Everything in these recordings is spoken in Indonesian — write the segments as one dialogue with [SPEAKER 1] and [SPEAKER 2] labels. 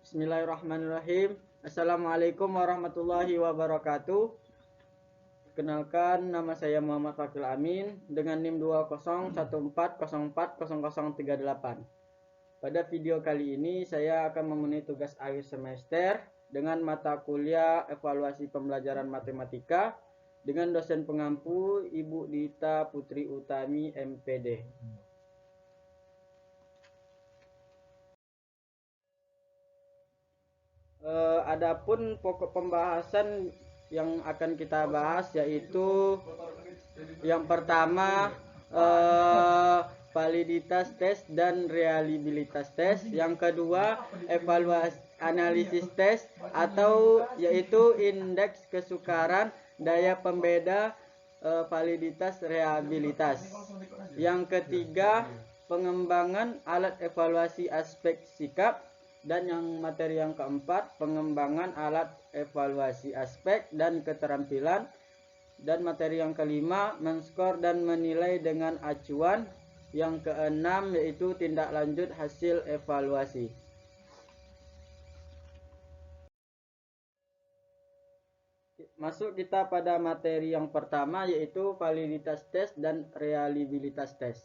[SPEAKER 1] Bismillahirrahmanirrahim. Assalamualaikum warahmatullahi wabarakatuh. Kenalkan, nama saya Muhammad Fakil Amin dengan NIM 2014040038. Pada video kali ini saya akan memenuhi tugas akhir semester dengan mata kuliah evaluasi pembelajaran matematika dengan dosen pengampu Ibu Dita Putri Utami MPD. Adapun pokok pembahasan yang akan kita bahas yaitu yang pertama validitas tes dan reliabilitas tes, yang kedua evaluasi analisis tes atau yaitu indeks kesukaran daya pembeda validitas reliabilitas, yang ketiga pengembangan alat evaluasi aspek sikap, dan yang materi yang keempat pengembangan alat evaluasi aspek dan keterampilan, dan materi yang kelima menskor dan menilai dengan acuan, yang keenam yaitu tindak lanjut hasil evaluasi. Masuk kita pada materi yang pertama yaitu validitas tes dan reliabilitas tes.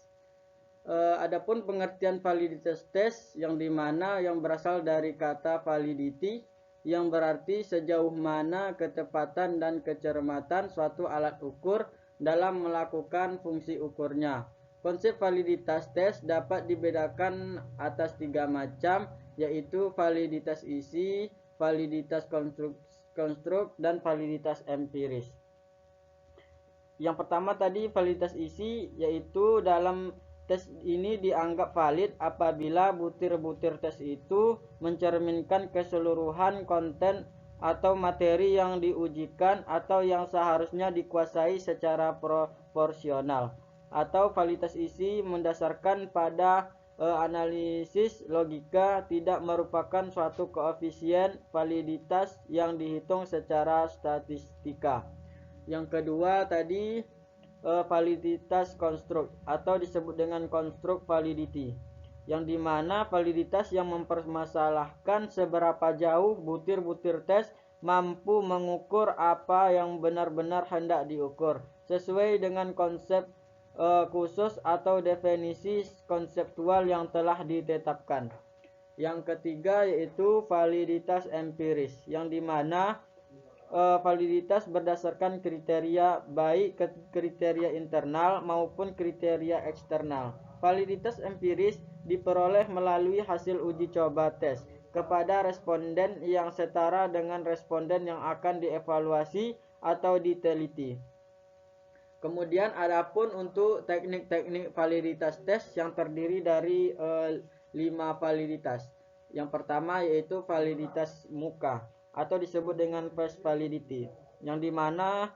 [SPEAKER 1] Adapun pengertian validitas tes yang dimana yang berasal dari kata validity yang berarti sejauh mana ketepatan dan kecermatan suatu alat ukur dalam melakukan fungsi ukurnya. Konsep validitas tes dapat dibedakan atas 3 macam, yaitu validitas isi, validitas konstruk, dan validitas empiris. Yang pertama tadi validitas isi, yaitu dalam tes ini dianggap valid apabila butir-butir tes itu mencerminkan keseluruhan konten atau materi yang diujikan atau yang seharusnya dikuasai secara proporsional. Atau validitas isi mendasarkan pada analisis logika, tidak merupakan suatu koefisien validitas yang dihitung secara statistika. Yang kedua tadi validitas konstruk atau disebut dengan konstruk validity, yang dimana validitas yang mempermasalahkan seberapa jauh butir-butir tes mampu mengukur apa yang benar-benar hendak diukur sesuai dengan konsep khusus atau definisi konseptual yang telah ditetapkan. Yang ketiga yaitu validitas empiris, yang dimana validitas berdasarkan kriteria, baik kriteria internal maupun kriteria eksternal. Validitas empiris diperoleh melalui hasil uji coba tes kepada responden yang setara dengan responden yang akan dievaluasi atau diteliti. Kemudian adapun untuk teknik-teknik validitas tes yang terdiri dari 5 validitas. Yang pertama yaitu validitas muka atau disebut dengan face validity, yang dimana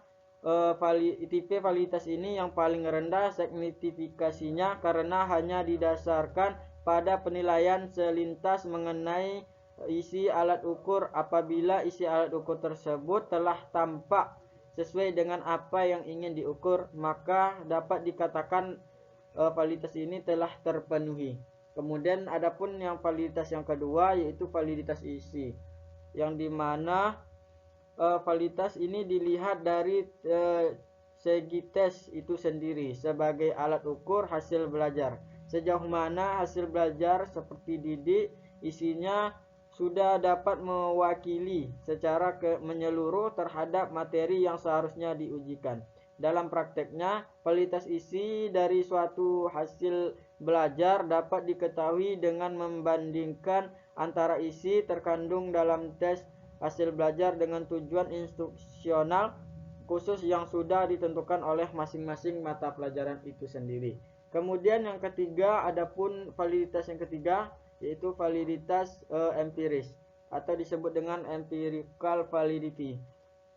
[SPEAKER 1] tipe validitas ini yang paling rendah signifikasinya karena hanya didasarkan pada penilaian selintas mengenai isi alat ukur. Apabila isi alat ukur tersebut telah tampak sesuai dengan apa yang ingin diukur, maka dapat dikatakan validitas ini telah terpenuhi. Kemudian adapun yang validitas yang kedua yaitu validitas isi, yang dimana validitas ini dilihat dari segi tes itu sendiri sebagai alat ukur hasil belajar. Sejauh mana hasil belajar seperti didik isinya sudah dapat mewakili secara menyeluruh terhadap materi yang seharusnya diujikan. Dalam prakteknya, validitas isi dari suatu hasil belajar dapat diketahui dengan membandingkan antara isi terkandung dalam tes hasil belajar dengan tujuan instruksional khusus yang sudah ditentukan oleh masing-masing mata pelajaran itu sendiri. Kemudian yang ketiga, adapun validitas yang ketiga yaitu validitas empiris atau disebut dengan empirical validity,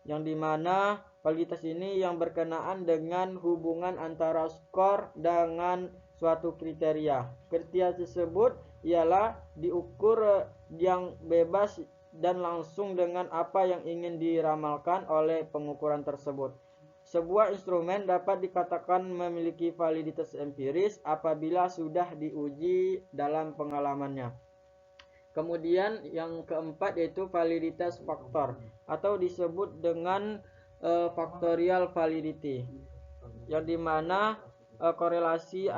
[SPEAKER 1] yang dimana validitas ini yang berkenaan dengan hubungan antara skor dengan suatu kriteria. Kriteria tersebut ialah diukur yang bebas dan langsung dengan apa yang ingin diramalkan oleh pengukuran tersebut. Sebuah instrumen dapat dikatakan memiliki validitas empiris apabila sudah diuji dalam pengalamannya. Kemudian yang keempat yaitu validitas faktor atau disebut dengan factorial validity, yang dimana korelasi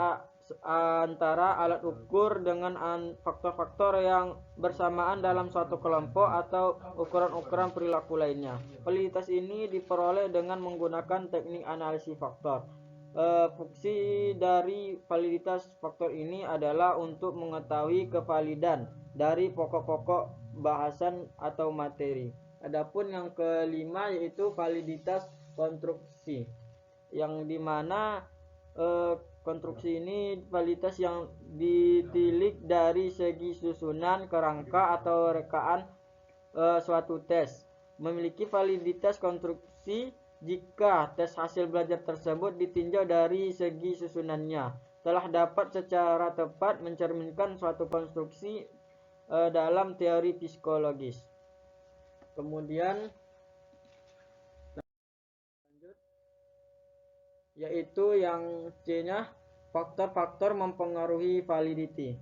[SPEAKER 1] antara alat ukur dengan faktor-faktor yang bersamaan dalam suatu kelompok atau ukuran-ukuran perilaku lainnya. Validitas ini diperoleh dengan menggunakan teknik analisis faktor. Fungsi dari validitas faktor ini adalah untuk mengetahui kevalidan dari pokok-pokok bahasan atau materi. Adapun yang kelima yaitu validitas konstruksi, yang dimana konstruksi ini validitas yang ditilik dari segi susunan, kerangka atau rekaan suatu tes. Memiliki validitas konstruksi jika tes hasil belajar tersebut ditinjau dari segi susunannya telah dapat secara tepat mencerminkan suatu konstruksi dalam teori psikologis. Kemudian yaitu yang C-nya faktor-faktor mempengaruhi validity.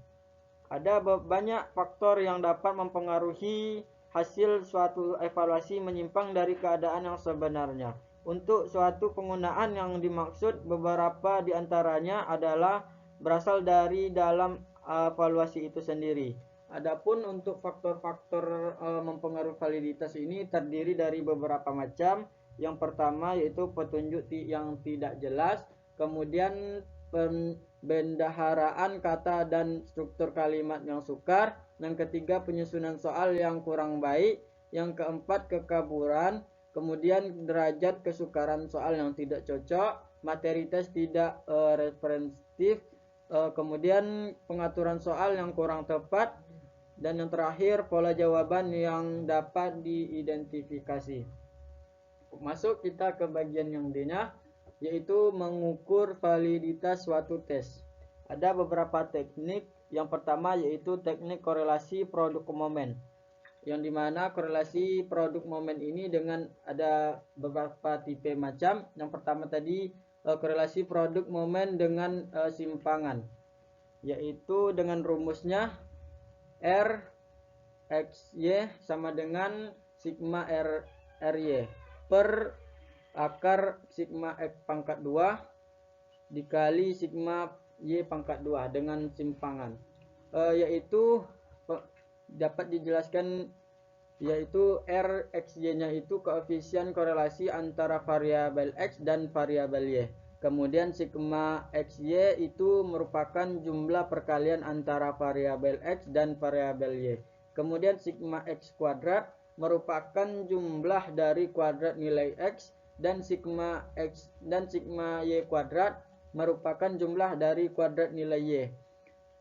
[SPEAKER 1] Ada banyak faktor yang dapat mempengaruhi hasil suatu evaluasi menyimpang dari keadaan yang sebenarnya. Untuk suatu penggunaan yang dimaksud, beberapa diantaranya adalah berasal dari dalam evaluasi itu sendiri. Adapun untuk faktor-faktor mempengaruhi validitas ini terdiri dari beberapa macam. Yang pertama yaitu petunjuk yang tidak jelas, kemudian pembendaharaan kata dan struktur kalimat yang sukar, yang ketiga penyusunan soal yang kurang baik, yang keempat kekaburan, kemudian derajat kesukaran soal yang tidak cocok, materi tes tidak referensitif, kemudian pengaturan soal yang kurang tepat, dan yang terakhir pola jawaban yang dapat diidentifikasi. Masuk kita ke bagian yang D-nya, yaitu mengukur validitas suatu tes. Ada beberapa teknik. Yang pertama yaitu teknik korelasi produk momen, yang dimana korelasi produk momen ini dengan ada beberapa tipe macam. Yang pertama tadi korelasi produk momen dengan simpangan, yaitu dengan rumusnya R X Y sama dengan sigma RY per akar sigma X pangkat 2 dikali sigma Y pangkat 2 dengan simpangan, yaitu dapat dijelaskan yaitu R X Y nya itu koefisien korelasi antara variabel X dan variabel Y. Kemudian sigma X Y itu merupakan jumlah perkalian antara variabel X dan variabel Y. Kemudian sigma X kuadrat merupakan jumlah dari kuadrat nilai X, dan sigma X dan sigma Y kuadrat merupakan jumlah dari kuadrat nilai Y.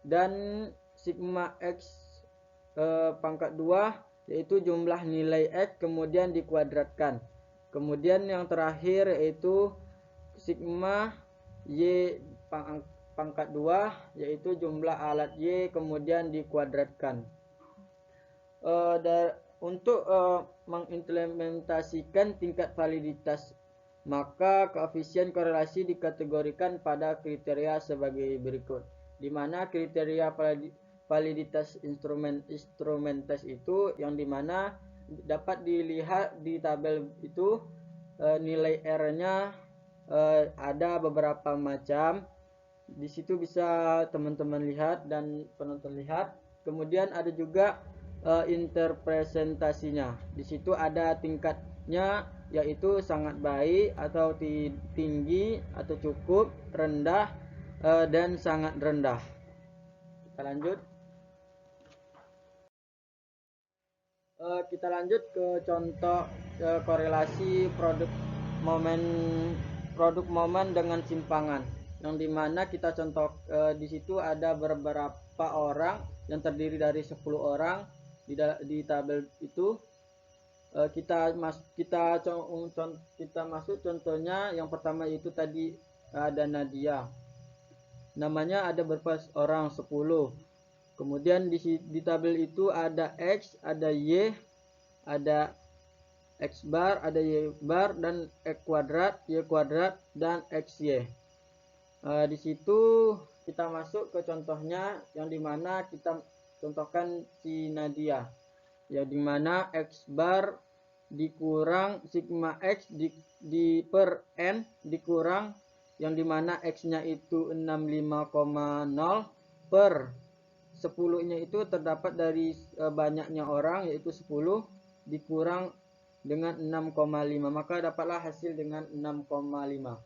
[SPEAKER 1] Dan sigma X pangkat 2 yaitu jumlah nilai X kemudian dikuadratkan. Kemudian yang terakhir yaitu sigma Y pangkat 2 yaitu jumlah alat Y kemudian dikuadratkan. Untuk mengimplementasikan tingkat validitas, maka koefisien korelasi dikategorikan pada kriteria sebagai berikut, di mana kriteria validitas instrumen tes itu yang dimana dapat dilihat di tabel itu nilai R-nya ada beberapa macam. Di situ bisa teman-teman lihat dan penonton lihat. Kemudian ada juga interpresentasinya. Di situ ada tingkatnya, yaitu sangat baik atau tinggi atau cukup, rendah dan sangat rendah. Kita lanjut. Kita lanjut ke contoh korelasi produk momen dengan simpangan, yang dimana kita contoh di situ ada beberapa orang yang terdiri dari 10 orang. Di tabel itu kita masuk contohnya. Yang pertama itu tadi ada Nadia, namanya ada berapa orang, 10. Kemudian di tabel itu ada X, ada Y, ada X bar, ada Y bar, dan X kuadrat, Y kuadrat, dan XY. Di situ kita masuk ke contohnya, yang dimana kita contohkan si Nadia, ya dimana X bar dikurang sigma X di per N dikurang yang dimana X-nya itu 65,0 per 10-nya itu terdapat dari banyaknya orang yaitu 10 dikurang dengan 6,5, maka dapatlah hasil dengan 6,5.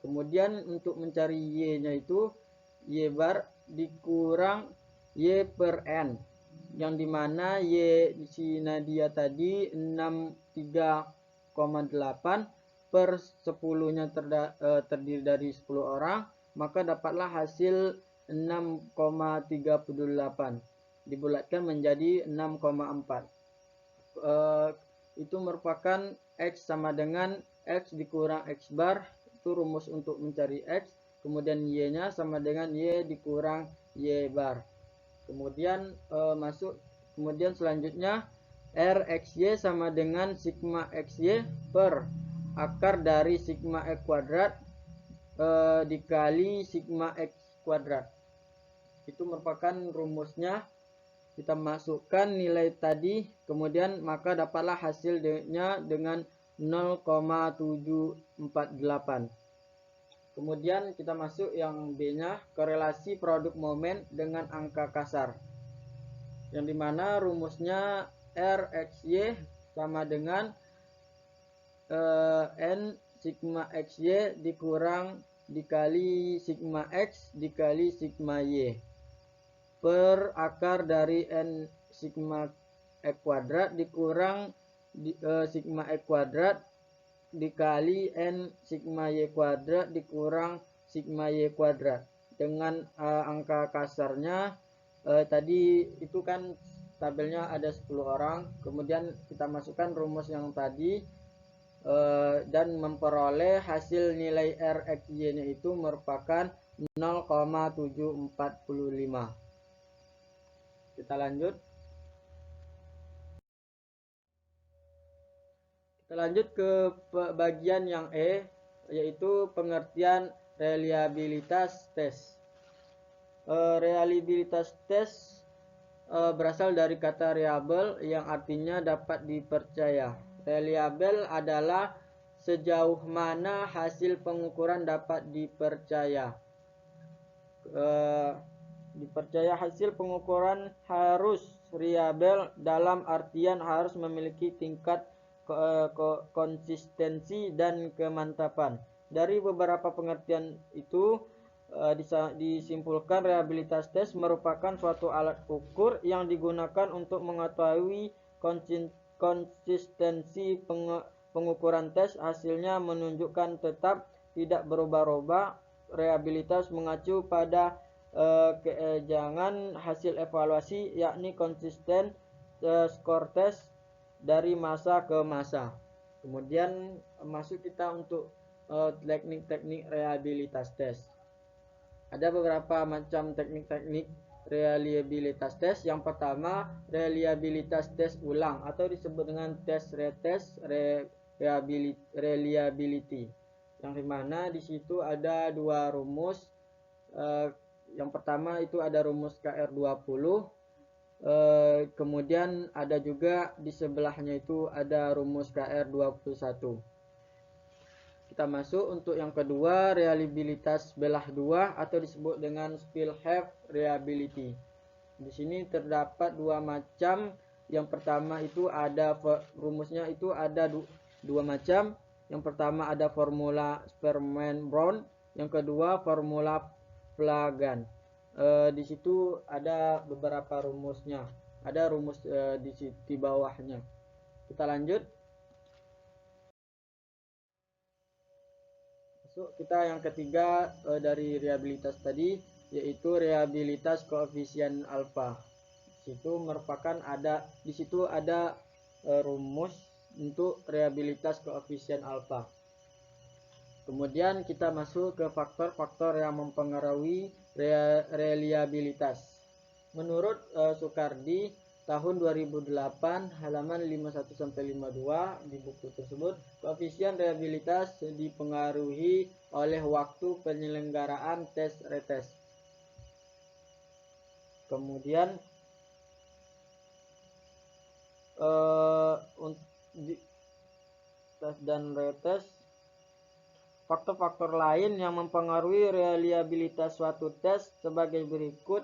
[SPEAKER 1] Kemudian untuk mencari Y-nya itu Y bar dikurang Y per N, yang dimana Y si Nadia tadi 63,8 per 10-nya terdiri dari 10 orang, maka dapatlah hasil 6,38 dibulatkan menjadi 6,4. Itu merupakan X sama dengan X dikurang X bar, itu rumus untuk mencari X. Kemudian Y-nya sama dengan Y dikurang Y bar. Kemudian kemudian selanjutnya RXY sama dengan sigma XY per akar dari sigma X kuadrat dikali sigma X kuadrat. Itu merupakan rumusnya. Kita masukkan nilai tadi, kemudian maka dapatlah hasilnya dengan 0,748. Kemudian kita masuk yang B-nya, korelasi produk momen dengan angka kasar, yang dimana rumusnya RXY sama dengan N sigma XY dikurang dikali sigma X dikali sigma Y per akar dari N sigma X kuadrat dikurang sigma X kuadrat dikali N sigma Y kuadrat dikurang sigma Y kuadrat. Dengan angka kasarnya tadi itu kan tabelnya ada 10 orang, kemudian kita masukkan rumus yang tadi dan memperoleh hasil nilai RXY-nya itu merupakan 0,745. Kita lanjut. Kita lanjut ke bagian yang E, yaitu pengertian reliabilitas tes. Reliabilitas tes berasal dari kata reliable yang artinya dapat dipercaya. Reliable adalah sejauh mana hasil pengukuran dapat dipercaya. Hasil pengukuran harus reliable dalam artian harus memiliki tingkat konsistensi dan kemantapan. Dari beberapa pengertian itu disimpulkan reliabilitas tes merupakan suatu alat ukur yang digunakan untuk mengetahui konsistensi pengukuran tes. Hasilnya menunjukkan tetap tidak berubah-ubah. Reliabilitas mengacu pada keejangan hasil evaluasi, yakni konsisten skor tes dari masa ke masa. Kemudian masuk kita untuk teknik-teknik reliabilitas tes. Ada beberapa macam teknik-teknik reliabilitas tes. Yang pertama, reliabilitas tes ulang atau disebut dengan tes retest reliability, yang dimana di situ ada dua rumus. Yang pertama itu ada rumus KR20, kemudian ada juga di sebelahnya itu ada rumus KR21. Kita masuk untuk yang kedua, reliabilitas belah dua atau disebut dengan Spielhaft reliability. Di sini terdapat dua macam. Yang pertama itu ada rumusnya itu ada dua macam. Yang pertama ada formula Sperman-Brown, yang kedua formula Plagan. Di situ ada beberapa rumusnya. Ada rumus di bawahnya. Kita lanjut. Masuk kita yang ketiga dari reliabilitas tadi, yaitu reliabilitas koefisien alfa. Di situ ada rumus untuk reliabilitas koefisien alfa. Kemudian kita masuk ke faktor-faktor yang mempengaruhi reliabilitas. Menurut Soekardi tahun 2008 halaman 51-52 di buku tersebut, koefisien reliabilitas dipengaruhi oleh waktu penyelenggaraan tes retest. Kemudian tes dan retest. Faktor-faktor lain yang mempengaruhi reliabilitas suatu tes sebagai berikut.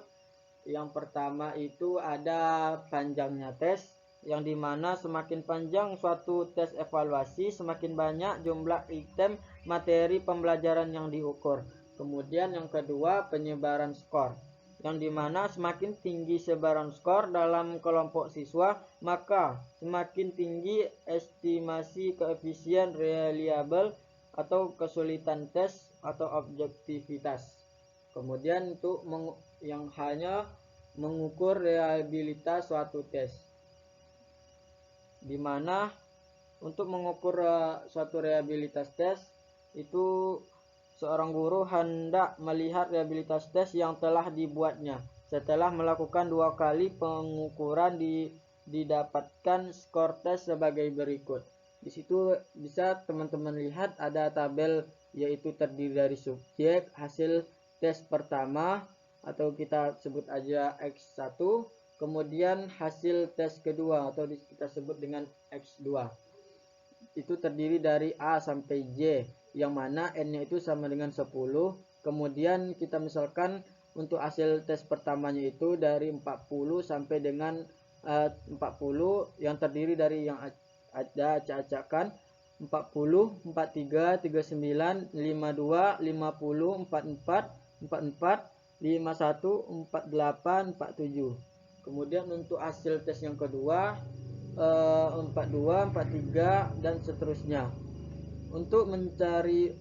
[SPEAKER 1] Yang pertama itu ada panjangnya tes, yang dimana semakin panjang suatu tes evaluasi, semakin banyak jumlah item materi pembelajaran yang diukur. Kemudian yang kedua, penyebaran skor, yang dimana semakin tinggi sebaran skor dalam kelompok siswa, maka semakin tinggi estimasi koefisien reliable atau kesulitan tes atau objektivitas. Kemudian untuk yang hanya mengukur reliabilitas suatu tes, di mana untuk mengukur suatu reliabilitas tes itu seorang guru hendak melihat reliabilitas tes yang telah dibuatnya. Setelah melakukan 2 kali pengukuran didapatkan skor tes sebagai berikut. Di situ bisa teman-teman lihat ada tabel, yaitu terdiri dari subjek, hasil tes pertama atau kita sebut aja X1, kemudian hasil tes kedua atau kita sebut dengan X2. Itu terdiri dari A sampai J, yang mana N-nya itu sama dengan 10. Kemudian kita misalkan untuk hasil tes pertamanya itu dari 40 sampai dengan 40, yang terdiri dari yang ada acak-acakan 40, 43, 39, 52, 50, 44, 44, 51, 48, 47. Kemudian untuk hasil tes yang kedua 42, 43 dan seterusnya. Untuk mencari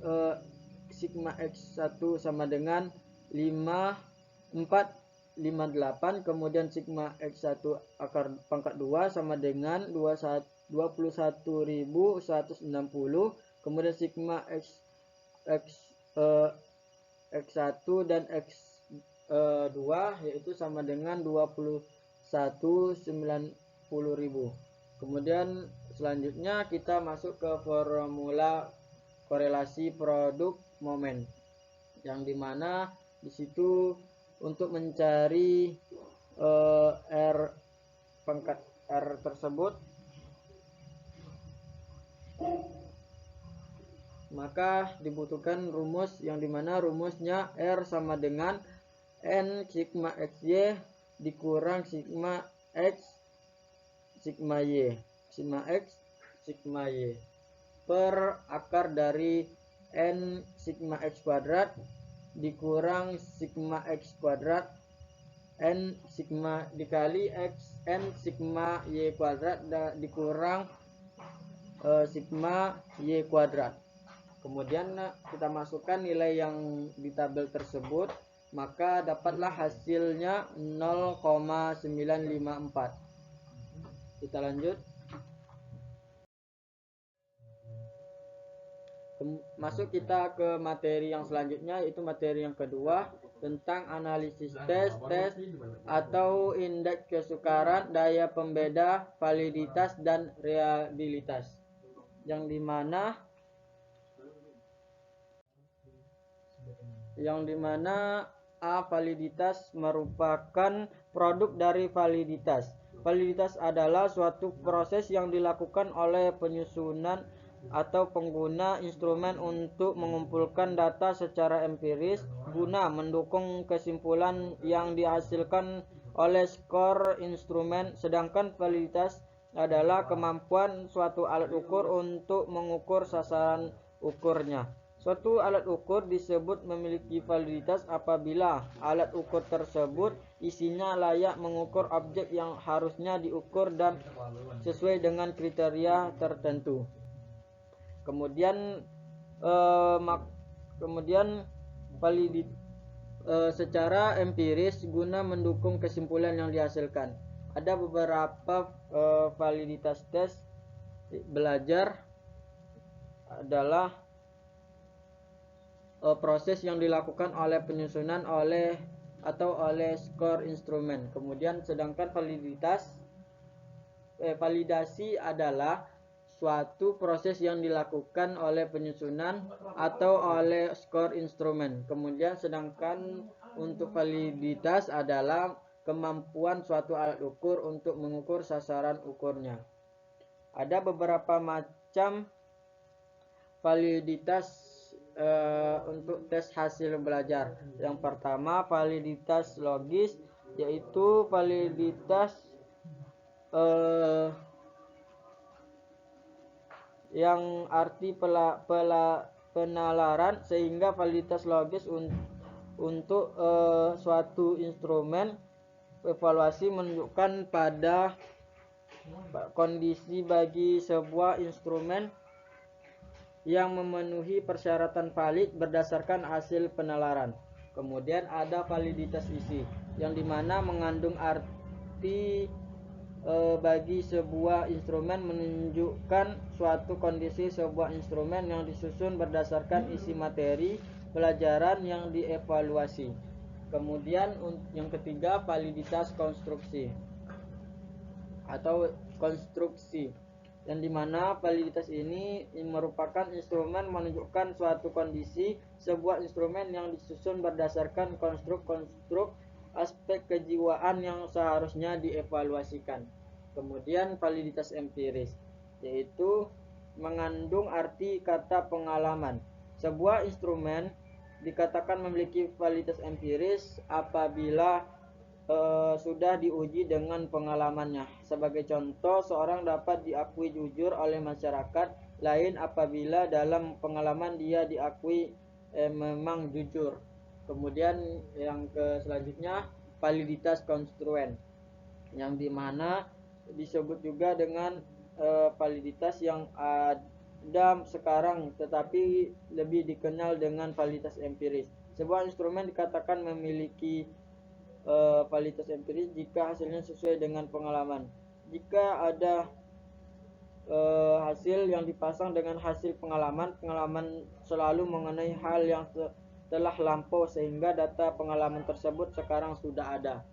[SPEAKER 1] sigma X1 sama dengan 5, 4, 58, kemudian sigma X1 akar pangkat 2 sama dengan 21.160, kemudian sigma X1 dan X2 yaitu sama dengan 21.090.000. Kemudian selanjutnya kita masuk ke formula korelasi produk momen, yang dimana di situ untuk mencari R pangkat R tersebut, maka dibutuhkan rumus, yang dimana rumusnya R sama dengan N sigma XY dikurang sigma X sigma Y, sigma X sigma Y per akar dari N sigma X kuadrat dikurang sigma X kuadrat N sigma dikali X N sigma Y kuadrat dikurang sigma Y kuadrat. Kemudian kita masukkan nilai yang di tabel tersebut, maka dapatlah hasilnya 0,954. Kita lanjut. Masuk kita ke materi yang selanjutnya, yaitu materi yang kedua tentang analisis tes atau indeks kesukaran, daya pembeda, validitas dan reliabilitas, yang dimana A. Validitas merupakan produk dari validitas. Validitas adalah suatu proses yang dilakukan oleh penyusunan atau pengguna instrumen untuk mengumpulkan data secara empiris guna mendukung kesimpulan yang dihasilkan oleh skor instrumen. Sedangkan validitas adalah kemampuan suatu alat ukur untuk mengukur sasaran ukurnya. Suatu alat ukur disebut memiliki validitas apabila alat ukur tersebut isinya layak mengukur objek yang harusnya diukur dan sesuai dengan kriteria tertentu. Kemudian secara empiris guna mendukung kesimpulan yang dihasilkan. Ada beberapa validitas tes belajar adalah proses yang dilakukan oleh penyusunan oleh skor instrumen. Kemudian sedangkan validasi adalah suatu proses yang dilakukan oleh penyusunan atau oleh skor instrumen. Kemudian sedangkan untuk validitas adalah kemampuan suatu alat ukur untuk mengukur sasaran ukurnya. Ada beberapa macam validitas untuk tes hasil belajar. Yang pertama, validitas logis, yaitu validitas yang arti penalaran, sehingga validitas logis untuk suatu instrumen evaluasi menunjukkan pada kondisi bagi sebuah instrumen yang memenuhi persyaratan valid berdasarkan hasil penalaran. Kemudian ada validitas isi, yang dimana mengandung arti bagi sebuah instrumen menunjukkan suatu kondisi sebuah instrumen yang disusun berdasarkan isi materi pelajaran yang dievaluasi. Kemudian yang ketiga, validitas konstruksi atau konstruksi, yang dimana validitas ini merupakan instrumen menunjukkan suatu kondisi sebuah instrumen yang disusun berdasarkan konstruk aspek kejiwaan yang seharusnya dievaluasikan. Kemudian validitas empiris, yaitu mengandung arti kata pengalaman. Sebuah instrumen dikatakan memiliki validitas empiris apabila sudah diuji dengan pengalamannya. Sebagai contoh, seorang dapat diakui jujur oleh masyarakat lain apabila dalam pengalaman dia diakui memang jujur. Kemudian yang selanjutnya, validitas konstruen, yang dimana disebut juga dengan validitas yang ada sekarang tetapi lebih dikenal dengan validitas empiris. Sebuah instrumen dikatakan memiliki validitas empiris jika hasilnya sesuai dengan pengalaman. Jika ada hasil yang dipasang dengan hasil pengalaman selalu mengenai hal yang telah lampau sehingga data pengalaman tersebut sekarang sudah ada.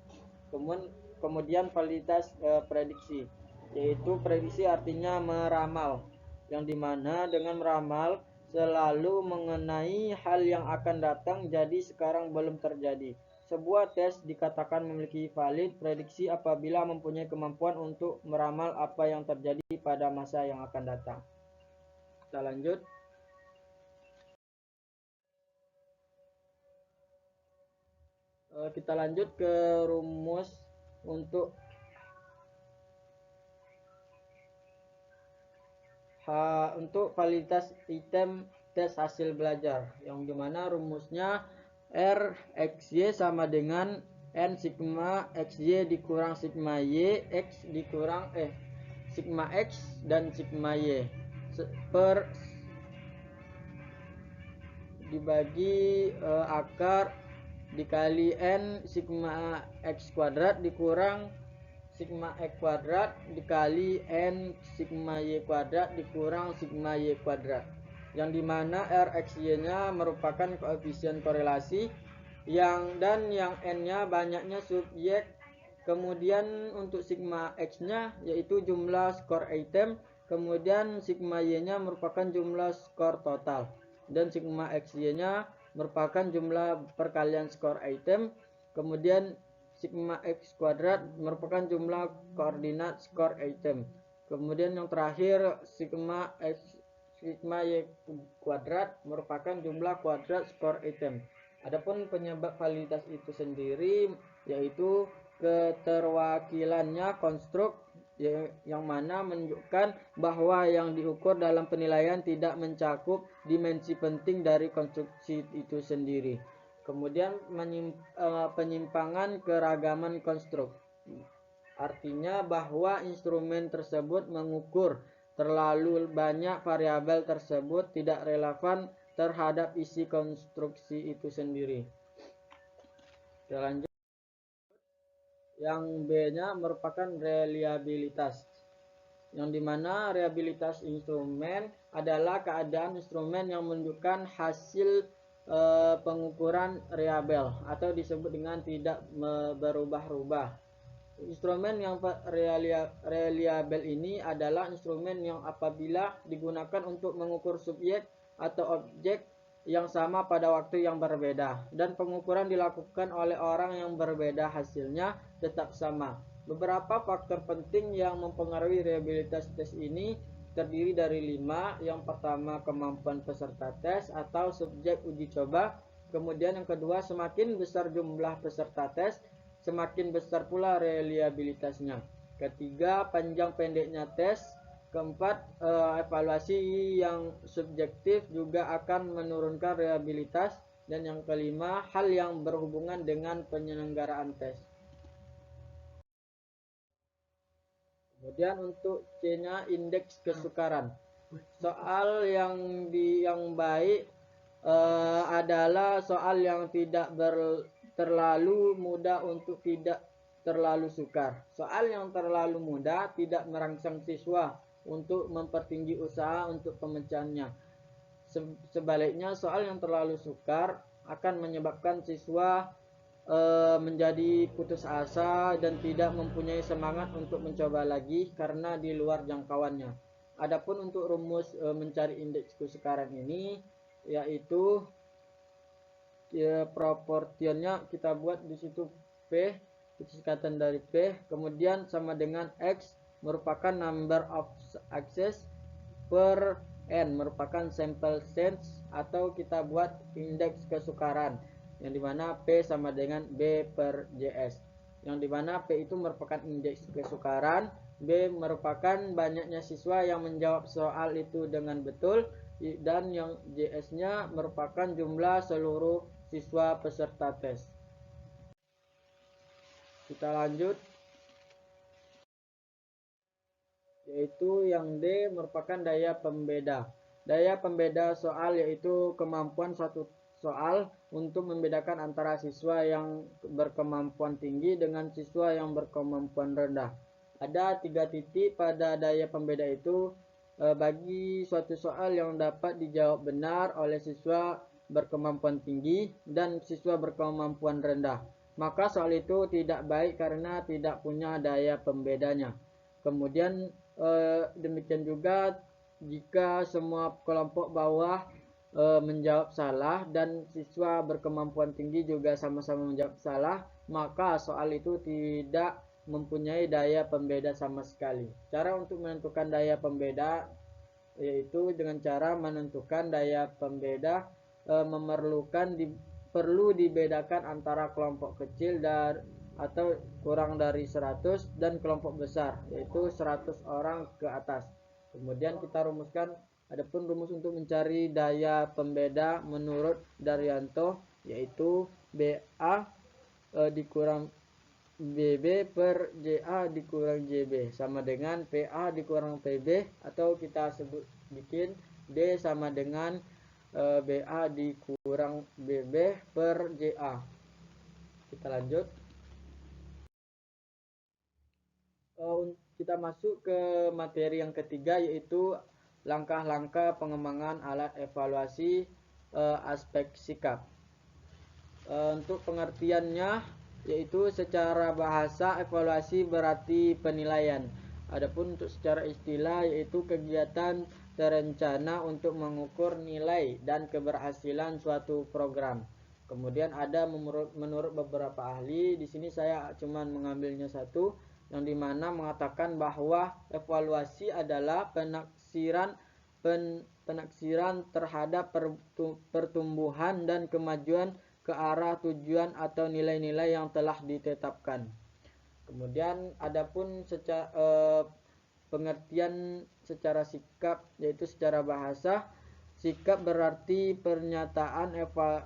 [SPEAKER 1] Kemudian validitas prediksi, yaitu prediksi artinya meramal, yang dimana dengan meramal selalu mengenai hal yang akan datang jadi sekarang belum terjadi. Sebuah tes dikatakan memiliki valid prediksi apabila mempunyai kemampuan untuk meramal apa yang terjadi pada masa yang akan datang. Kita lanjut. Kita lanjut ke rumus untuk validitas item tes hasil belajar, yang dimana rumusnya R XY sama dengan N sigma XY dikurang sigma Y X dikurang sigma X dan sigma Y per dibagi akar dikali N sigma X kuadrat dikurang sigma X kuadrat dikali N sigma Y kuadrat dikurang sigma Y kuadrat, yang dimana RXY nya merupakan koefisien korelasi yang N-nya banyaknya subjek. Kemudian untuk sigma X nya yaitu jumlah skor item, kemudian sigma Y nya merupakan jumlah skor total, dan sigma XY nya merupakan jumlah perkalian skor item. Kemudian sigma X kuadrat merupakan jumlah koordinat skor item. Kemudian yang terakhir sigma Y kuadrat merupakan jumlah kuadrat skor item. Adapun penyebab validitas itu sendiri yaitu keterwakilannya konstruk, yang mana menunjukkan bahwa yang diukur dalam penilaian tidak mencakup dimensi penting dari konstruksi itu sendiri. Kemudian penyimpangan keragaman konstruk, artinya bahwa instrumen tersebut mengukur terlalu banyak variabel tersebut tidak relevan terhadap isi konstruksi itu sendiri. Kita lanjut. Yang B-nya merupakan reliabilitas, yang dimana reliabilitas instrumen adalah keadaan instrumen yang menunjukkan hasil pengukuran reliabel atau disebut dengan tidak berubah-ubah. Instrumen yang reliabel ini adalah instrumen yang apabila digunakan untuk mengukur subjek atau objek yang sama pada waktu yang berbeda, dan pengukuran dilakukan oleh orang yang berbeda, hasilnya tetap sama. Beberapa faktor penting yang mempengaruhi reliabilitas tes ini terdiri dari 5. Yang pertama, kemampuan peserta tes atau subjek uji coba. Kemudian yang kedua, semakin besar jumlah peserta tes, semakin besar pula reliabilitasnya. Ketiga, panjang pendeknya tes. Keempat, evaluasi yang subjektif juga akan menurunkan reliabilitas. Dan yang kelima, hal yang berhubungan dengan penyelenggaraan tes. Kemudian untuk C-nya, indeks kesukaran. Soal yang baik adalah soal yang tidak terlalu mudah untuk tidak terlalu sukar. Soal yang terlalu mudah tidak merangsang siswa untuk mempertinggi usaha untuk pemecahannya. Sebaliknya, soal yang terlalu sukar akan menyebabkan siswa menjadi putus asa dan tidak mempunyai semangat untuk mencoba lagi karena di luar jangkauannya. Adapun untuk rumus mencari indeks kesukaran ini, yaitu proporsionnya kita buat di situ P, singkatan dari P, kemudian sama dengan X merupakan number of access per N merupakan sample size, atau kita buat indeks kesukaran yang dimana P sama dengan B per JS, yang dimana P itu merupakan indeks kesukaran, B merupakan banyaknya siswa yang menjawab soal itu dengan betul, dan yang JS-nya merupakan jumlah seluruh siswa peserta tes. Kita lanjut, yaitu yang D merupakan daya pembeda. Daya pembeda soal yaitu kemampuan suatu soal untuk membedakan antara siswa yang berkemampuan tinggi dengan siswa yang berkemampuan rendah. Ada 3 titik pada daya pembeda itu. Bagi suatu soal yang dapat dijawab benar oleh siswa berkemampuan tinggi dan siswa berkemampuan rendah, maka soal itu tidak baik karena tidak punya daya pembedanya. Kemudian demikian juga jika semua kelompok bawah menjawab salah dan siswa berkemampuan tinggi juga sama-sama menjawab salah, maka soal itu tidak mempunyai daya pembeda sama sekali. Cara untuk menentukan daya pembeda yaitu dengan cara menentukan daya pembeda perlu dibedakan antara kelompok kecil atau kurang dari 100 dan kelompok besar yaitu 100 orang ke atas. Kemudian kita rumuskan, adapun rumus untuk mencari daya pembeda menurut Daryanto yaitu BA dikurang BB per JA dikurang JB sama dengan PA dikurang PB, atau kita sebut bikin D sama dengan BA dikurang BB per JA. Kita lanjut. Kita masuk ke materi yang ketiga yaitu langkah-langkah pengembangan alat evaluasi aspek sikap. Untuk pengertiannya yaitu secara bahasa evaluasi berarti penilaian. Adapun untuk secara istilah yaitu kegiatan terencana untuk mengukur nilai dan keberhasilan suatu program. Kemudian ada menurut beberapa ahli, di sini saya cuma mengambilnya satu, yang dimana mengatakan bahwa evaluasi adalah penaksiran terhadap pertumbuhan dan kemajuan ke arah tujuan atau nilai-nilai yang telah ditetapkan. Kemudian adapun pengertian secara sikap yaitu secara bahasa, sikap berarti pernyataan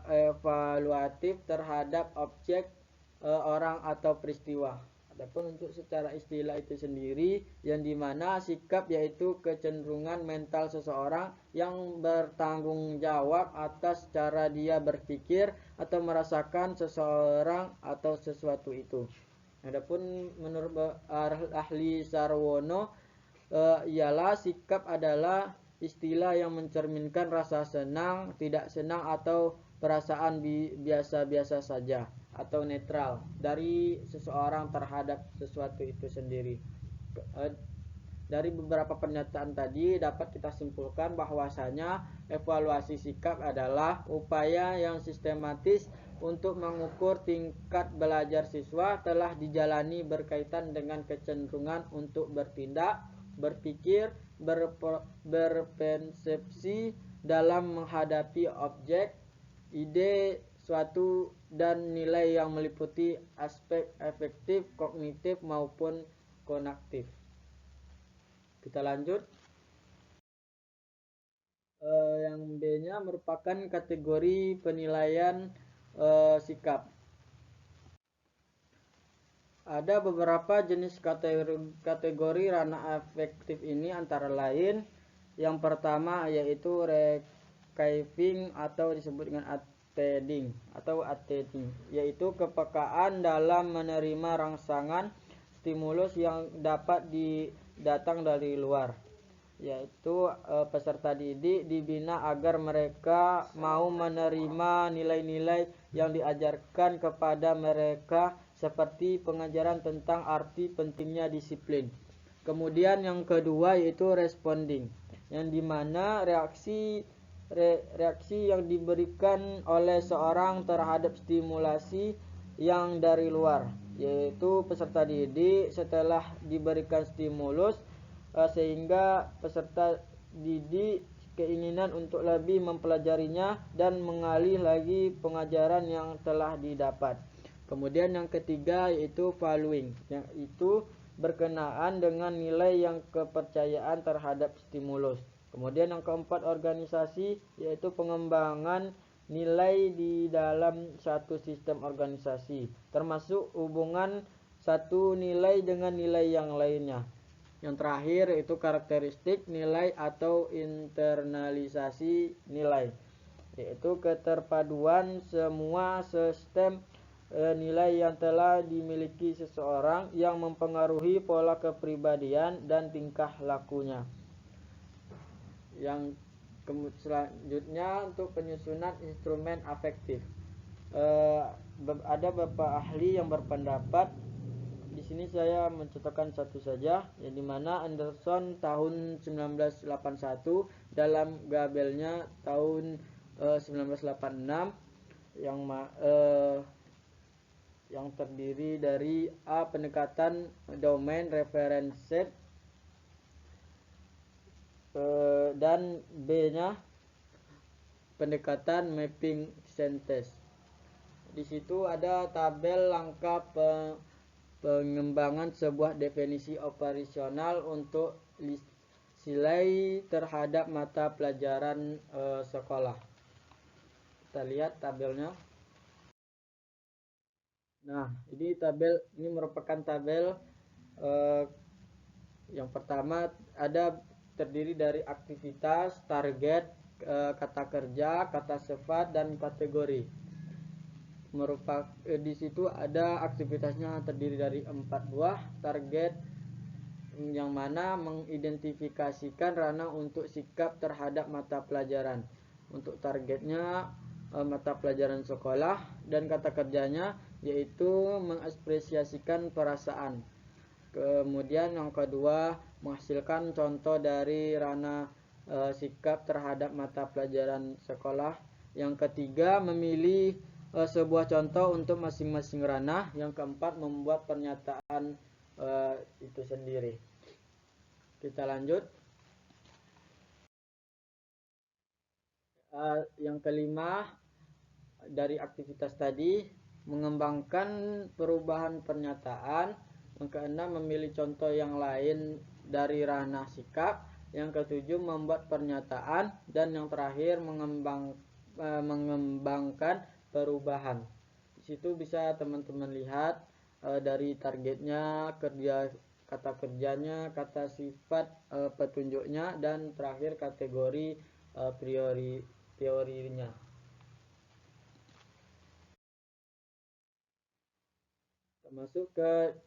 [SPEAKER 1] evaluatif terhadap objek, orang atau peristiwa. Adapun untuk secara istilah itu sendiri, yang dimana sikap yaitu kecenderungan mental seseorang yang bertanggung jawab atas cara dia berpikir atau merasakan seseorang atau sesuatu itu. Adapun menurut ahli Sarwono ialah sikap adalah istilah yang mencerminkan rasa senang, tidak senang atau perasaan biasa-biasa saja atau netral dari seseorang terhadap sesuatu itu sendiri. Dari beberapa pernyataan tadi dapat kita simpulkan bahwasanya evaluasi sikap adalah upaya yang sistematis untuk mengukur tingkat belajar siswa telah dijalani berkaitan dengan kecenderungan untuk bertindak, berpikir, berpersepsi dalam menghadapi objek, ide, suatu, dan nilai yang meliputi aspek efektif, kognitif, maupun kognitif. Kita lanjut. Yang B-nya merupakan kategori penilaian sikap. Ada beberapa jenis kategori ranah afektif ini, antara lain yang pertama yaitu receiving atau disebut dengan attending yaitu kepekaan dalam menerima rangsangan stimulus yang dapat datang dari luar, yaitu peserta didik dibina agar mereka mau menerima nilai-nilai yang diajarkan kepada mereka, seperti pengajaran tentang arti pentingnya disiplin. Kemudian yang kedua yaitu responding, yang dimana reaksi yang diberikan oleh seorang terhadap stimulasi yang dari luar, yaitu peserta didik setelah diberikan stimulus sehingga peserta didik keinginan untuk lebih mempelajarinya dan mengalih lagi pengajaran yang telah didapat. Kemudian yang ketiga yaitu valuing, yang itu berkenaan dengan nilai yang kepercayaan terhadap stimulus. Kemudian yang keempat organisasi, yaitu pengembangan nilai di dalam satu sistem organisasi, termasuk hubungan satu nilai dengan nilai yang lainnya. Yang terakhir itu karakteristik nilai atau internalisasi nilai, yaitu keterpaduan semua sistem nilai yang telah dimiliki seseorang yang mempengaruhi pola kepribadian dan tingkah lakunya. Yang selanjutnya untuk penyusunan instrumen afektif. Ada beberapa ahli yang berpendapat, di sini saya mencontohkan satu saja, yang dimana Anderson tahun 1981 dalam Gabelnya tahun 1986 yang terdiri dari A. Pendekatan domain reference dan B-nya pendekatan mapping synthesis. Di situ ada tabel langkah pengembangan sebuah definisi operasional untuk nilai terhadap mata pelajaran sekolah. Kita lihat tabelnya. Nah, ini merupakan tabel yang pertama terdiri dari aktivitas, target, kata kerja, kata sifat, dan kategori. Di situ ada aktivitasnya terdiri dari 4 buah, target yang mana mengidentifikasikan ranah untuk sikap terhadap mata pelajaran. Untuk targetnya mata pelajaran sekolah, dan kata kerjanya yaitu mengapresiasikan perasaan. Kemudian yang kedua menghasilkan contoh dari ranah sikap terhadap mata pelajaran sekolah. Yang ketiga memilih sebuah contoh untuk masing-masing ranah. Yang keempat membuat pernyataan itu sendiri. Kita lanjut. Yang kelima dari aktivitas tadi mengembangkan perubahan pernyataan. Yang keenam memilih contoh yang lain dari ranah sikap. Yang ketujuh membuat pernyataan, dan yang terakhir mengembangkan perubahan. Di situ bisa teman-teman lihat dari targetnya, kata kerjanya, kata sifat petunjuknya, dan terakhir kategori teorinya. Masuk ke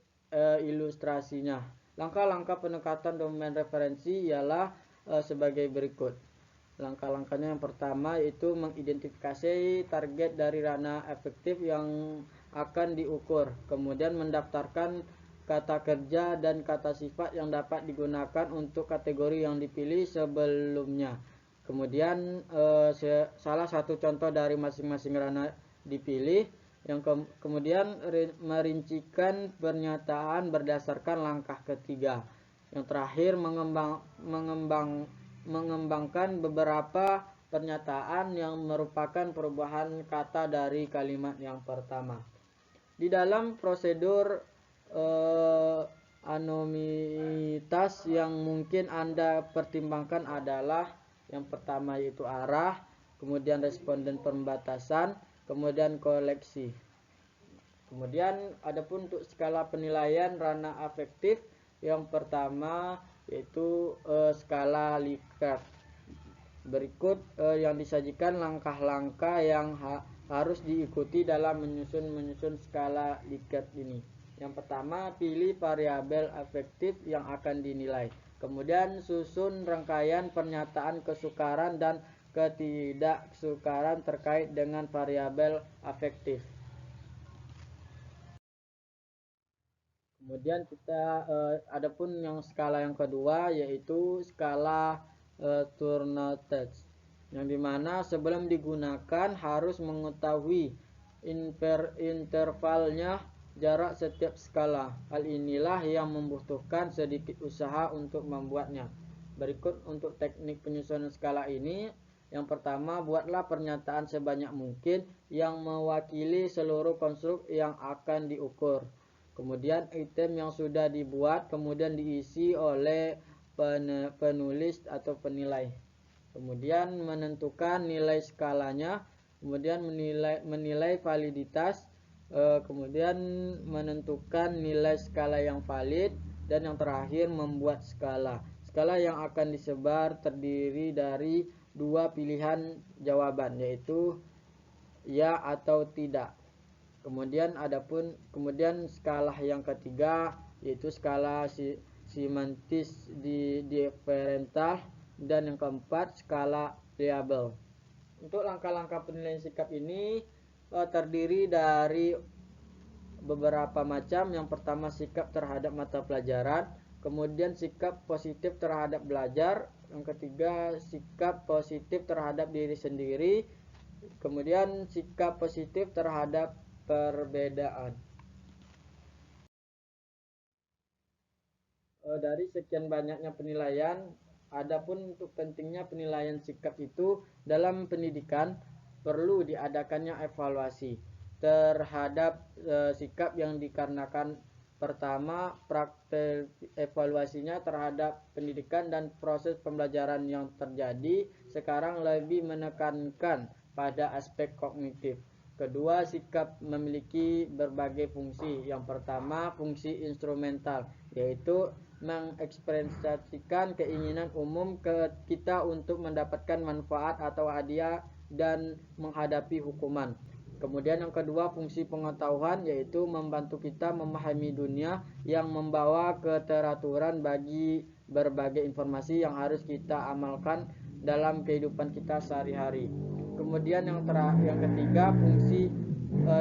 [SPEAKER 1] ilustrasinya. Langkah-langkah pendekatan domain referensi ialah sebagai berikut. Langkah-langkahnya yang pertama yaitu mengidentifikasi target dari ranah efektif yang akan diukur. Kemudian mendaftarkan kata kerja dan kata sifat yang dapat digunakan untuk kategori yang dipilih sebelumnya. Kemudian salah satu contoh dari masing-masing ranah dipilih, yang kemudian merincikan pernyataan berdasarkan langkah ketiga. Yang terakhir mengembangkan beberapa pernyataan yang merupakan perubahan kata dari kalimat yang pertama. Di dalam prosedur anomitas yang mungkin Anda pertimbangkan adalah yang pertama yaitu arah, kemudian responden pembatasan, kemudian koleksi. Kemudian adapun untuk skala penilaian ranah afektif, yang pertama yaitu skala Likert. Berikut yang disajikan langkah-langkah yang harus diikuti dalam menyusun skala Likert ini. Yang pertama, pilih variabel afektif yang akan dinilai. Kemudian susun rangkaian pernyataan kesukaran dan ketidaksukaran terkait dengan variabel afektif. Kemudian kita adapun yang skala yang kedua yaitu skala Turner-Test, yang dimana sebelum digunakan harus mengetahui intervalnya jarak setiap skala. Hal inilah yang membutuhkan sedikit usaha untuk membuatnya. Berikut untuk teknik penyusunan skala ini. Yang pertama, buatlah pernyataan sebanyak mungkin yang mewakili seluruh konstruk yang akan diukur. Kemudian item yang sudah dibuat kemudian diisi oleh penulis atau penilai. Kemudian menentukan nilai skalanya, kemudian menilai validitas, kemudian menentukan nilai skala yang valid, dan yang terakhir membuat skala. Skala yang akan disebar terdiri dari dua pilihan jawaban, yaitu ya atau tidak. Kemudian skala yang ketiga yaitu skala semantis differential, dan yang keempat skala variabel. Untuk langkah-langkah penilaian sikap ini terdiri dari beberapa macam. Yang pertama, sikap terhadap mata pelajaran, kemudian sikap positif terhadap belajar, yang ketiga sikap positif terhadap diri sendiri, kemudian sikap positif terhadap perbedaan. Dari sekian banyaknya penilaian, adapun untuk pentingnya penilaian sikap itu dalam pendidikan, perlu diadakannya evaluasi terhadap sikap yang dikarenakan pertama, praktek evaluasinya terhadap pendidikan dan proses pembelajaran yang terjadi sekarang lebih menekankan pada aspek kognitif. Kedua, sikap memiliki berbagai fungsi. Yang pertama, fungsi instrumental, yaitu mengekspresikan keinginan umum kita untuk mendapatkan manfaat atau hadiah dan menghadapi hukuman. Kemudian yang kedua, fungsi pengetahuan, yaitu membantu kita memahami dunia yang membawa keteraturan bagi berbagai informasi yang harus kita amalkan dalam kehidupan kita sehari-hari. Kemudian yang ketiga, fungsi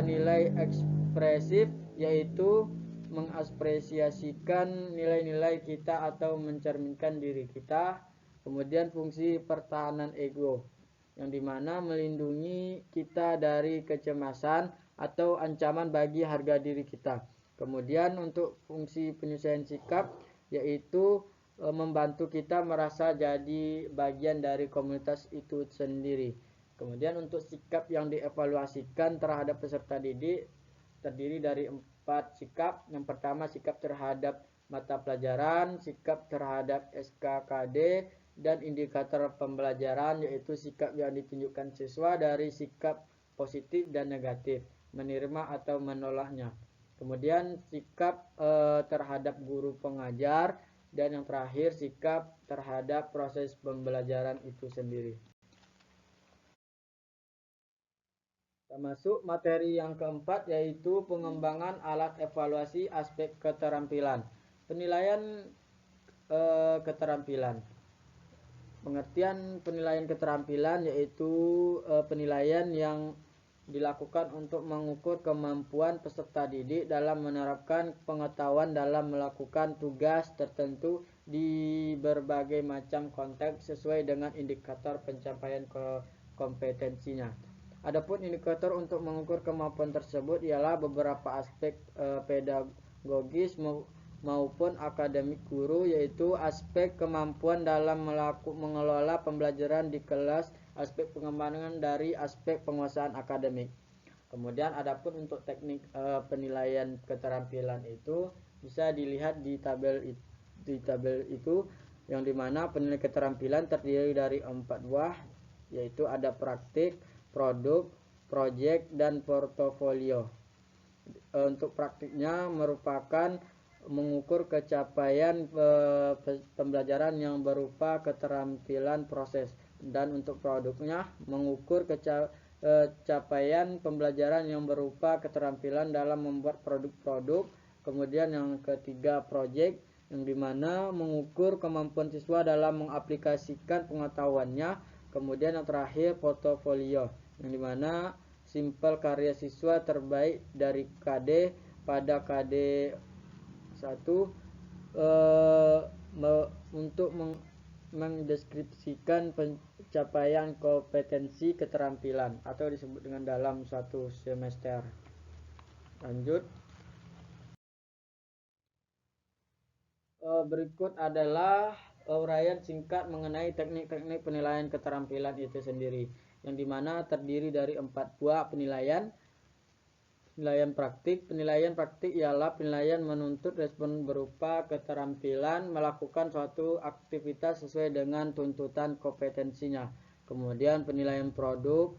[SPEAKER 1] nilai ekspresif, yaitu mengapresiasikan nilai-nilai kita atau mencerminkan diri kita. Kemudian fungsi pertahanan ego, yang dimana melindungi kita dari kecemasan atau ancaman bagi harga diri kita. Kemudian untuk fungsi penyesuaian sikap, yaitu membantu kita merasa jadi bagian dari komunitas itu sendiri. Kemudian untuk sikap yang dievaluasikan terhadap peserta didik terdiri dari 4 sikap. Yang pertama, sikap terhadap mata pelajaran, sikap terhadap SKKD, dan indikator pembelajaran, yaitu sikap yang ditunjukkan siswa dari sikap positif dan negatif, menerima atau menolaknya. Kemudian sikap terhadap guru pengajar, dan yang terakhir sikap terhadap proses pembelajaran itu sendiri. Termasuk materi yang keempat yaitu pengembangan alat evaluasi aspek keterampilan. Penilaian keterampilan. Pengertian penilaian keterampilan yaitu penilaian yang dilakukan untuk mengukur kemampuan peserta didik dalam menerapkan pengetahuan dalam melakukan tugas tertentu di berbagai macam konteks sesuai dengan indikator pencapaian kompetensinya. Adapun indikator untuk mengukur kemampuan tersebut ialah beberapa aspek pedagogis maupun akademik guru, yaitu aspek kemampuan dalam mengelola pembelajaran di kelas, aspek pengembangan dari aspek penguasaan akademik. Kemudian adapun untuk teknik penilaian keterampilan itu bisa dilihat di tabel itu, yang dimana penilaian keterampilan terdiri dari 4 buah, yaitu ada praktik, produk, project, dan portofolio. Untuk praktiknya merupakan mengukur capaian pembelajaran yang berupa keterampilan proses, dan untuk produknya mengukur capaian pembelajaran yang berupa keterampilan dalam membuat produk-produk. Kemudian yang ketiga project, yang dimana mengukur kemampuan siswa dalam mengaplikasikan pengetahuannya. Kemudian yang terakhir portofolio, yang dimana simpel karya siswa terbaik dari KD pada KD 1 untuk mendeskripsikan pencapaian kompetensi keterampilan atau disebut dengan dalam suatu semester. Lanjut. Berikut adalah uraian singkat mengenai teknik-teknik penilaian keterampilan itu sendiri, yang dimana terdiri dari 4 buah penilaian. Penilaian praktik. Penilaian praktik ialah penilaian menuntut respon berupa keterampilan melakukan suatu aktivitas sesuai dengan tuntutan kompetensinya. Kemudian penilaian produk.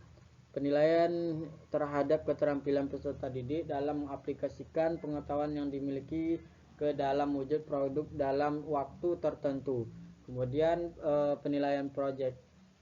[SPEAKER 1] Penilaian terhadap keterampilan peserta didik dalam mengaplikasikan pengetahuan yang dimiliki ke dalam wujud produk dalam waktu tertentu. Kemudian penilaian project,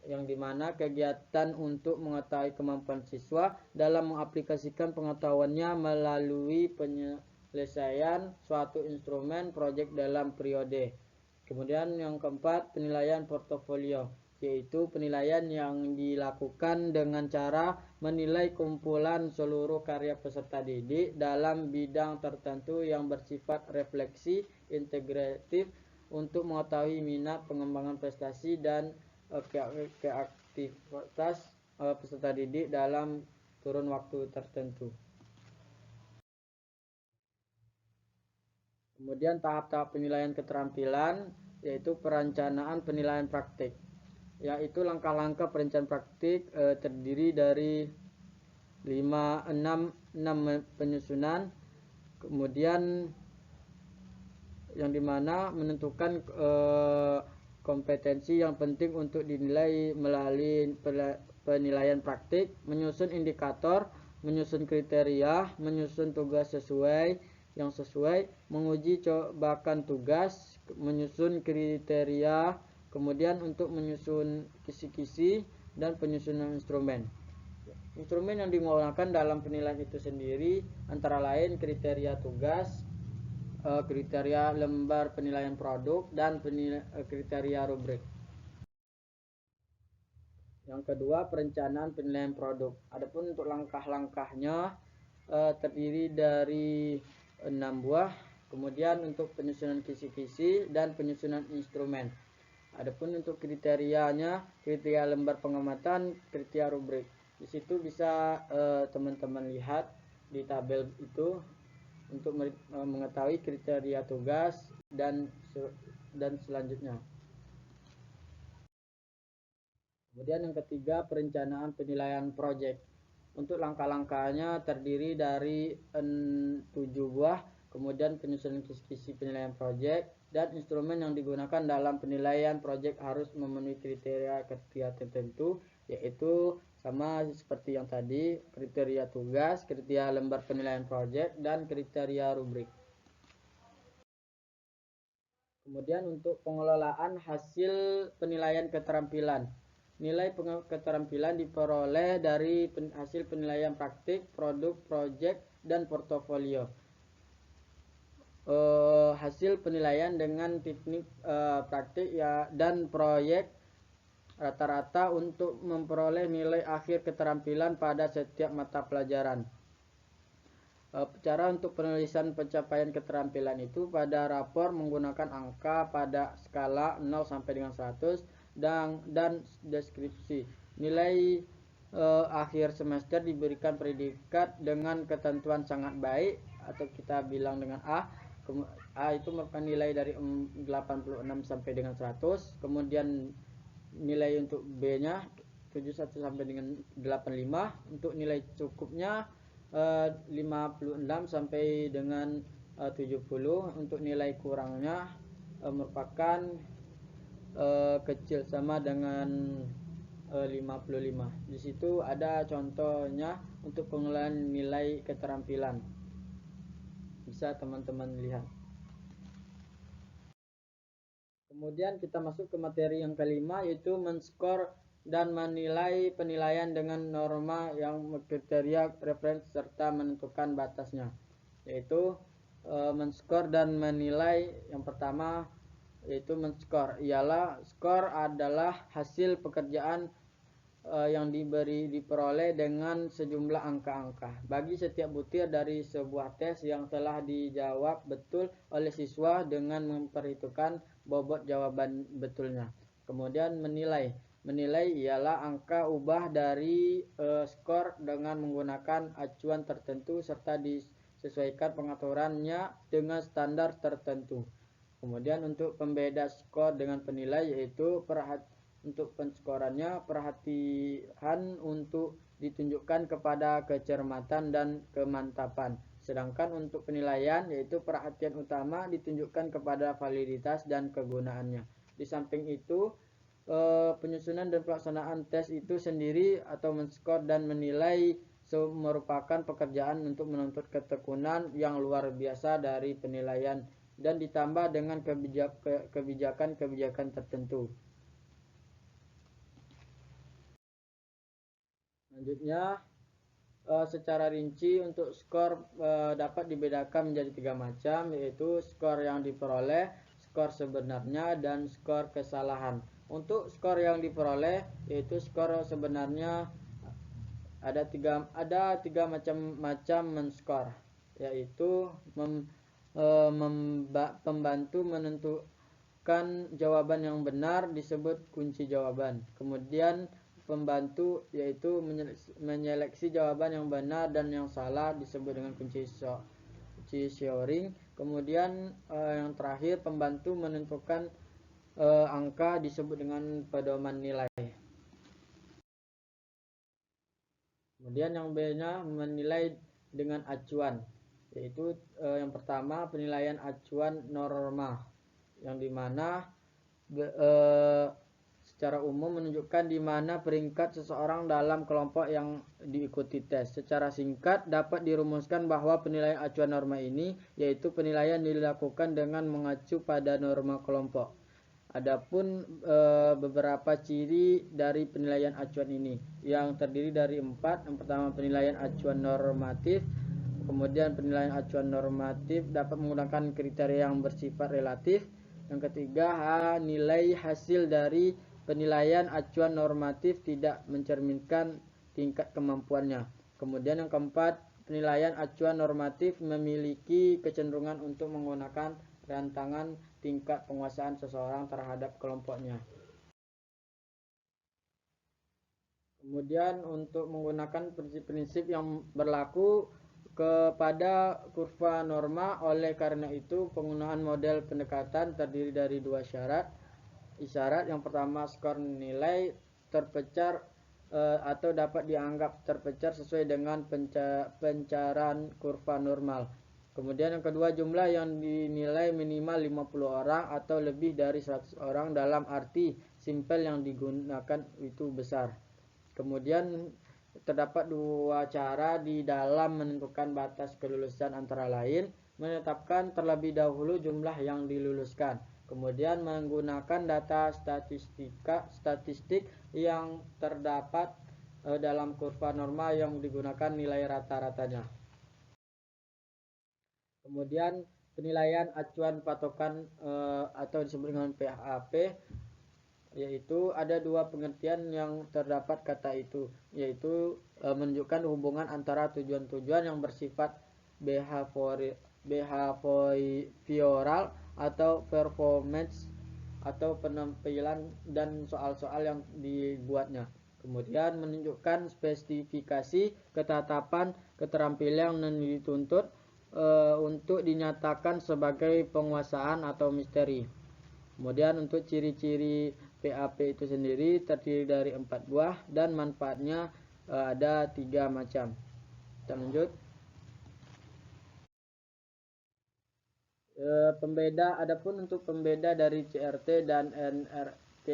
[SPEAKER 1] yang dimana kegiatan untuk mengetahui kemampuan siswa dalam mengaplikasikan pengetahuannya melalui penyelesaian suatu instrumen project dalam periode. Kemudian yang keempat, penilaian portofolio, yaitu penilaian yang dilakukan dengan cara menilai kumpulan seluruh karya peserta didik dalam bidang tertentu yang bersifat refleksi integratif untuk mengetahui minat, pengembangan prestasi, dan keaktivitas peserta didik dalam kurun waktu tertentu. Kemudian tahap-tahap penilaian keterampilan, yaitu perencanaan penilaian praktik, yaitu langkah-langkah perencanaan praktik terdiri dari 6 penyusunan. Kemudian yang dimana menentukan kompetensi yang penting untuk dinilai melalui penilaian praktik, menyusun indikator, menyusun kriteria, menyusun tugas yang sesuai, menguji cobakan tugas, menyusun kriteria, kemudian untuk menyusun kisi-kisi, dan penyusunan instrumen. Instrumen yang digunakan dalam penilaian itu sendiri antara lain kriteria tugas, kriteria lembar penilaian produk, dan kriteria rubrik. Yang kedua, perencanaan penilaian produk. Adapun untuk langkah-langkahnya terdiri dari 6 buah. Kemudian untuk penyusunan kisi-kisi dan penyusunan instrumen. Adapun untuk kriterianya, kriteria lembar pengamatan, kriteria rubrik. Di situ bisa teman-teman lihat di tabel itu untuk mengetahui kriteria tugas dan selanjutnya. Kemudian yang ketiga, perencanaan penilaian proyek. Untuk langkah-langkahnya terdiri dari 7 buah. Kemudian penyusunan kisi-kisi penilaian proyek, dan instrumen yang digunakan dalam penilaian proyek harus memenuhi kriteria tertentu, yaitu sama seperti yang tadi, kriteria tugas, kriteria lembar penilaian proyek, dan kriteria rubrik. Kemudian untuk pengelolaan hasil penilaian keterampilan. Nilai keterampilan diperoleh dari hasil penilaian praktik, produk, project, dan portofolio. Hasil penilaian dengan teknik praktik dan proyek rata-rata untuk memperoleh nilai akhir keterampilan pada setiap mata pelajaran. Cara untuk penulisan pencapaian keterampilan itu pada rapor menggunakan angka pada skala 0 sampai dengan 100 dan deskripsi. Nilai akhir semester diberikan predikat dengan ketentuan sangat baik atau kita bilang dengan A. A itu merupakan nilai dari 86 sampai dengan 100. Kemudian nilai untuk B-nya 71 sampai dengan 85. Untuk nilai cukupnya 56 sampai dengan 70. Untuk nilai kurangnya merupakan kecil sama dengan 55. Di situ ada contohnya untuk pengelolaan nilai keterampilan. Bisa teman-teman lihat. Kemudian kita masuk ke materi yang kelima, yaitu men-skor dan menilai penilaian dengan norma yang kriteria referensi serta menentukan batasnya. Yaitu men-skor dan menilai. Yang pertama yaitu men-skor, ialah skor adalah hasil pekerjaan yang diperoleh dengan sejumlah angka-angka bagi setiap butir dari sebuah tes yang telah dijawab betul oleh siswa dengan memperhitungkan bobot jawaban betulnya. Kemudian menilai ialah angka ubah dari skor dengan menggunakan acuan tertentu serta disesuaikan pengaturannya dengan standar tertentu. Kemudian untuk pembeda skor dengan penilai yaitu untuk penskorannya perhatian untuk ditunjukkan kepada kecermatan dan kemantapan. Sedangkan untuk penilaian yaitu perhatian utama ditunjukkan kepada validitas dan kegunaannya. Di samping itu penyusunan dan pelaksanaan tes itu sendiri atau men-skor dan menilai merupakan pekerjaan untuk menuntut ketekunan yang luar biasa dari penilaian dan ditambah dengan kebijakan-kebijakan tertentu. Selanjutnya secara rinci untuk skor dapat dibedakan menjadi 3 macam, yaitu skor yang diperoleh, skor sebenarnya, dan skor kesalahan. Untuk skor yang diperoleh yaitu skor sebenarnya ada tiga macam men-skor, yaitu pembantu menentukan jawaban yang benar disebut kunci jawaban. Kemudian pembantu yaitu menyeleksi jawaban yang benar dan yang salah disebut dengan kunci scoring. Kemudian yang terakhir pembantu menentukan angka disebut dengan pedoman nilai. Kemudian yang B-nya menilai dengan acuan, yaitu yang pertama penilaian acuan norma, yang dimana secara umum menunjukkan di mana peringkat seseorang dalam kelompok yang diikuti tes. Secara singkat dapat dirumuskan bahwa penilaian acuan norma ini yaitu penilaian dilakukan dengan mengacu pada norma kelompok. Adapun beberapa ciri dari penilaian acuan ini yang terdiri dari 4. Yang pertama penilaian acuan normatif. Kemudian penilaian acuan normatif dapat menggunakan kriteria yang bersifat relatif. Yang ketiga, nilai hasil dari penilaian acuan normatif tidak mencerminkan tingkat kemampuannya. Kemudian yang keempat, penilaian acuan normatif memiliki kecenderungan untuk menggunakan rantangan tingkat penguasaan seseorang terhadap kelompoknya. Kemudian untuk menggunakan prinsip-prinsip yang berlaku kepada kurva norma, oleh karena itu penggunaan model pendekatan terdiri dari 2 isyarat. Yang pertama skor nilai terpencar atau dapat dianggap terpencar sesuai dengan pencaran kurva normal. Kemudian yang kedua, jumlah yang dinilai minimal 50 orang atau lebih dari 100 orang dalam arti sampel yang digunakan itu besar. Kemudian terdapat 2 cara di dalam menentukan batas kelulusan, antara lain menetapkan terlebih dahulu jumlah yang diluluskan, kemudian menggunakan data statistik yang terdapat dalam kurva norma yang digunakan nilai rata-ratanya. Kemudian penilaian acuan patokan atau disebut dengan PAP yaitu ada dua pengertian yang terdapat kata itu, yaitu menunjukkan hubungan antara tujuan-tujuan yang bersifat behavioral atau performance atau penampilan dan soal-soal yang dibuatnya. Kemudian menunjukkan spesifikasi ketetapan keterampilan yang dituntut untuk dinyatakan sebagai penguasaan atau misteri. Kemudian untuk ciri-ciri PAP itu sendiri terdiri dari 4 buah dan manfaatnya ada 3 macam. Kita lanjut. Adapun untuk pembeda dari CRT dan NRT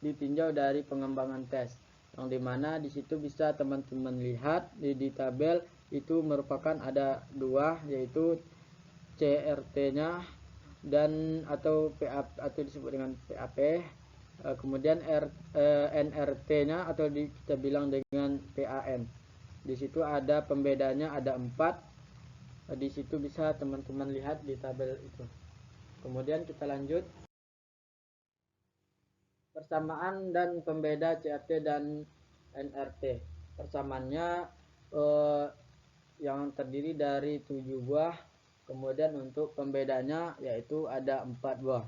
[SPEAKER 1] ditinjau dari pengembangan tes, yang dimana di situ bisa teman-teman lihat di tabel itu merupakan ada dua, yaitu CRT-nya dan atau PAP atau disebut dengan PAP, kemudian NRT-nya atau kita bilang dengan PAN. Di situ ada pembedanya ada 4. Di situ bisa teman-teman lihat di tabel itu. Kemudian kita lanjut. Persamaan dan pembeda CRT dan NRT. Persamaannya yang terdiri dari 7 buah. Kemudian untuk pembedanya yaitu ada 4 buah.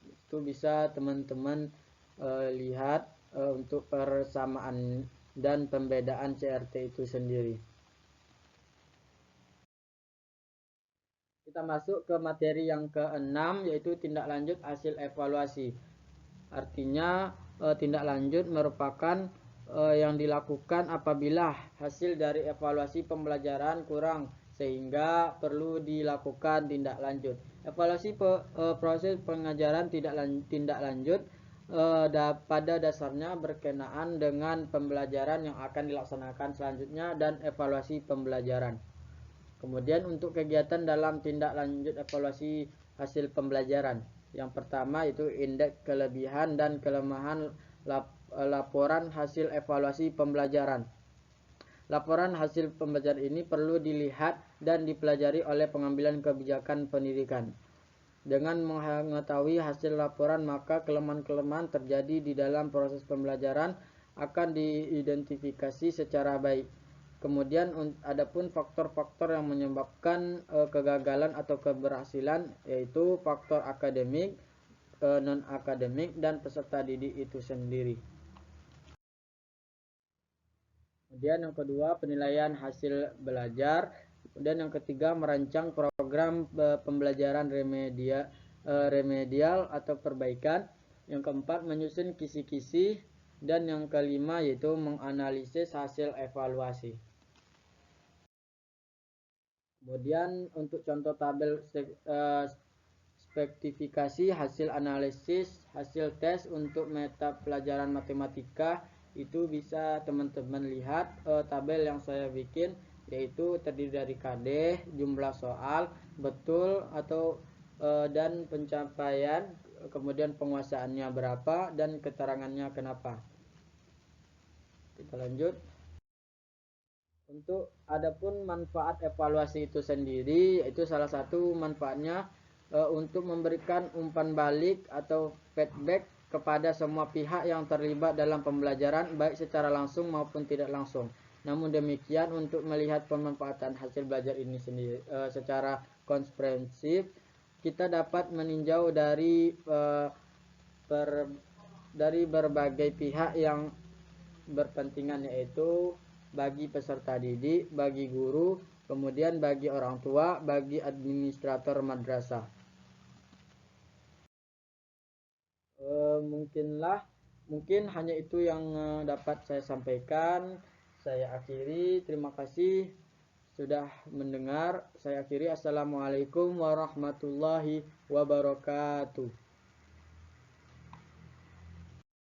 [SPEAKER 1] Itu bisa teman-teman lihat untuk persamaan dan pembedaan CRT itu sendiri. Kita masuk ke materi yang ke-6, yaitu tindak lanjut hasil evaluasi. Artinya tindak lanjut merupakan yang dilakukan apabila hasil dari evaluasi pembelajaran kurang sehingga perlu dilakukan tindak lanjut. Evaluasi proses pengajaran tindak lanjut pada dasarnya berkenaan dengan pembelajaran yang akan dilaksanakan selanjutnya dan evaluasi pembelajaran. Kemudian untuk kegiatan dalam tindak lanjut evaluasi hasil pembelajaran. Yang pertama itu indeks kelebihan dan kelemahan laporan hasil evaluasi pembelajaran. Laporan hasil pembelajaran ini perlu dilihat dan dipelajari oleh pengambilan kebijakan pendidikan. Dengan mengetahui hasil laporan, maka kelemahan-kelemahan terjadi di dalam proses pembelajaran akan diidentifikasi secara baik. Kemudian adapun faktor-faktor yang menyebabkan kegagalan atau keberhasilan, yaitu faktor akademik, non akademik dan peserta didik itu sendiri. Kemudian yang kedua penilaian hasil belajar. Kemudian yang ketiga merancang program pembelajaran remedial atau perbaikan. Yang keempat menyusun kisi-kisi. Dan yang kelima yaitu menganalisis hasil evaluasi. Kemudian untuk contoh tabel spesifikasi hasil analisis hasil tes untuk mata pelajaran matematika itu bisa teman-teman lihat tabel yang saya bikin, yaitu terdiri dari KD, jumlah soal, betul atau dan pencapaian, kemudian penguasaannya berapa dan keterangannya kenapa. Kita lanjut. Untuk adapun manfaat evaluasi itu sendiri, yaitu salah satu manfaatnya untuk memberikan umpan balik atau feedback kepada semua pihak yang terlibat dalam pembelajaran baik secara langsung maupun tidak langsung. Namun demikian untuk melihat pemanfaatan hasil belajar ini sendiri secara komprehensif, kita dapat meninjau dari berbagai pihak yang berpentingan, yaitu bagi peserta didik, bagi guru, kemudian bagi orang tua, bagi administrator madrasah. Mungkin hanya itu yang dapat saya sampaikan. Saya akhiri, terima kasih sudah mendengar. Saya akhiri, assalamualaikum warahmatullahi wabarakatuh.